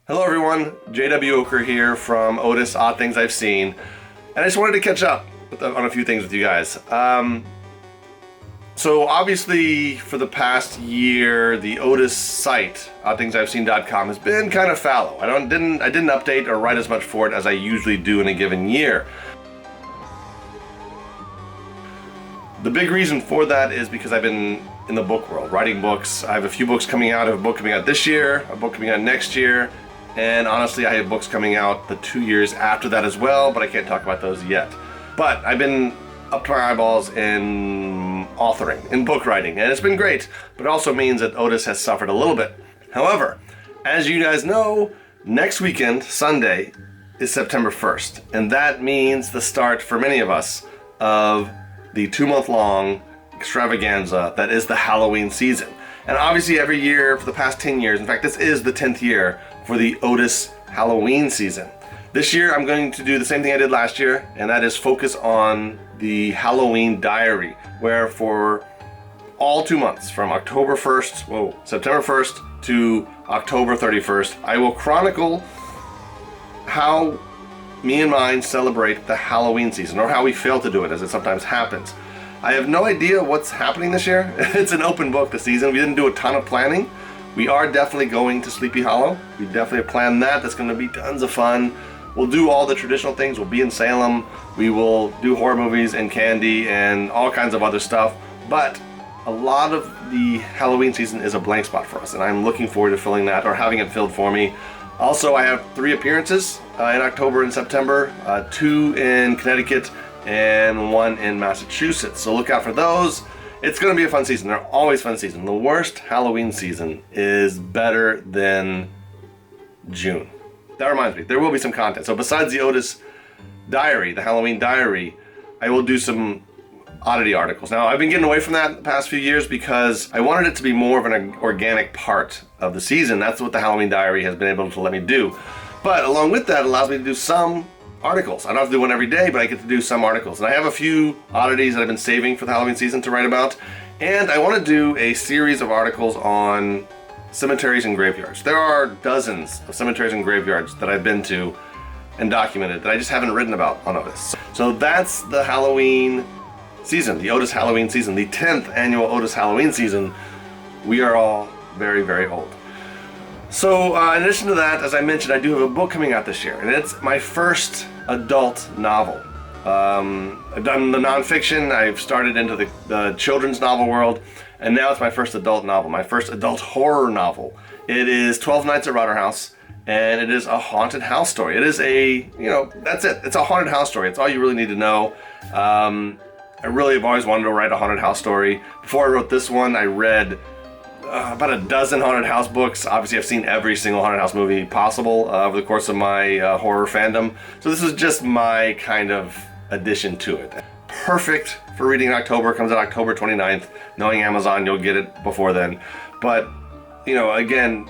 Hello everyone, JW Oker here from OTIS Odd Things I've Seen, and I just wanted to catch up on a few things with you guys. So obviously for the past year, the OTIS site, oddthingsi'veseen.com, has been kind of fallow. I didn't update or write as much for it as I usually do in a given year. The big reason for that is because I've been in the book world, writing books. I have a few books coming out. I have a book coming out this year, a book coming out next year, and honestly I have books coming out the 2 years after that as well, but I can't talk about those yet. But I've been up to my eyeballs in authoring, in book writing, and it's been great, but it also means that OTIS has suffered a little bit. However, as you guys know, next weekend, Sunday, is September 1st, and that means the start for many of us of the 2-month-long extravaganza that is the Halloween season. And obviously every year for the past 10 years, in fact this is the 10th year for the OTIS Halloween season. This year I'm going to do the same thing I did last year, and that is focus on the Halloween diary, where for all 2 months, from September 1st to October 31st, I will chronicle how me and mine celebrate the Halloween season, or how we fail to do it, as it sometimes happens. I have no idea what's happening this year. It's an open book this season. We didn't do a ton of planning. We are definitely going to Sleepy Hollow. We definitely have planned that. That's going to be tons of fun. We'll do all the traditional things. We'll be in Salem. We will do horror movies and candy and all kinds of other stuff. But a lot of the Halloween season is a blank spot for us, and I'm looking forward to filling that, or having it filled for me. Also, I have 3 appearances in October and September, 2 in Connecticut and 1 in Massachusetts. So look out for those. It's going to be a fun season. They're always fun season. The worst Halloween season is better than June. That reminds me, there will be some content. So besides the OTIS diary, the Halloween diary, I will do some oddity articles. Now, I've been getting away from that the past few years because I wanted it to be more of an organic part of the season. That's what the Halloween diary has been able to let me do. But along with that, it allows me to do some articles. I don't have to do one every day, but I get to do some articles. And I have a few oddities that I've been saving for the Halloween season to write about. And I want to do a series of articles on cemeteries and graveyards. There are dozens of cemeteries and graveyards that I've been to and documented that I just haven't written about on OTIS. So that's the Halloween season, the OTIS Halloween season, the 10th annual OTIS Halloween season. We are all very, very old. So in addition to that, as I mentioned, I do have a book coming out this year, and it's my first adult novel. I've done the nonfiction, I've started into the children's novel world, and now it's my first adult novel, my first adult horror novel. It is 12 Nights at Rotterhouse, and it is a haunted house story. It is that's it. It's a haunted house story. It's all you really need to know. I really have always wanted to write a haunted house story. Before I wrote this one, I read about a dozen haunted house books. Obviously, I've seen every single haunted house movie possible over the course of my horror fandom. So this is just my kind of addition to it. Perfect for reading in October. Comes out October 29th. Knowing Amazon, you'll get it before then. But, again,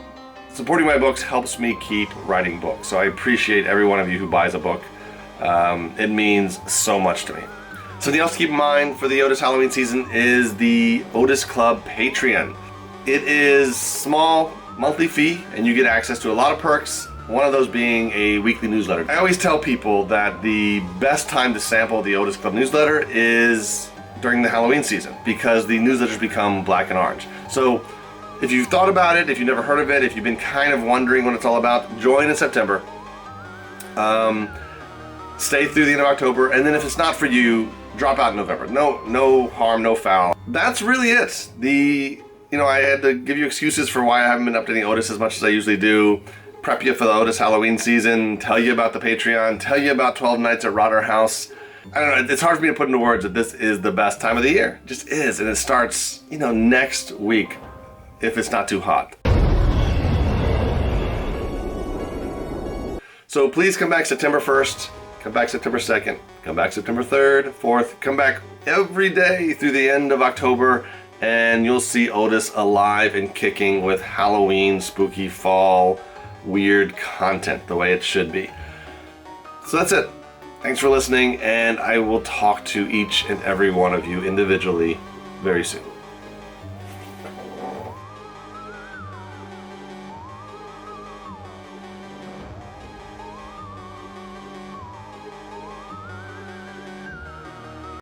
supporting my books helps me keep writing books. So I appreciate every one of you who buys a book. It means so much to me. Something else to keep in mind for the OTIS Halloween season is the OTIS Club Patreon. It is small, monthly fee, and you get access to a lot of perks, one of those being a weekly newsletter. I always tell people that the best time to sample the OTIS Club newsletter is during the Halloween season, because the newsletters become black and orange. So if you've thought about it, if you've never heard of it, if you've been kind of wondering what it's all about, join in September. Stay through the end of October, and then if it's not for you, drop out in November. No harm, no foul. That's really it. I had to give you excuses for why I haven't been updating OTIS as much as I usually do. Prep you for the OTIS Halloween season, tell you about the Patreon, tell you about 12 Nights at Rotterhouse. I don't know, it's hard for me to put into words that this is the best time of the year. It just is, and it starts, next week, if it's not too hot. So please come back September 1st, come back September 2nd, come back September 3rd, 4th, come back every day through the end of October, and you'll see OTIS alive and kicking with Halloween, spooky, fall, weird content the way it should be. So that's it. Thanks for listening, and I will talk to each and every one of you individually very soon.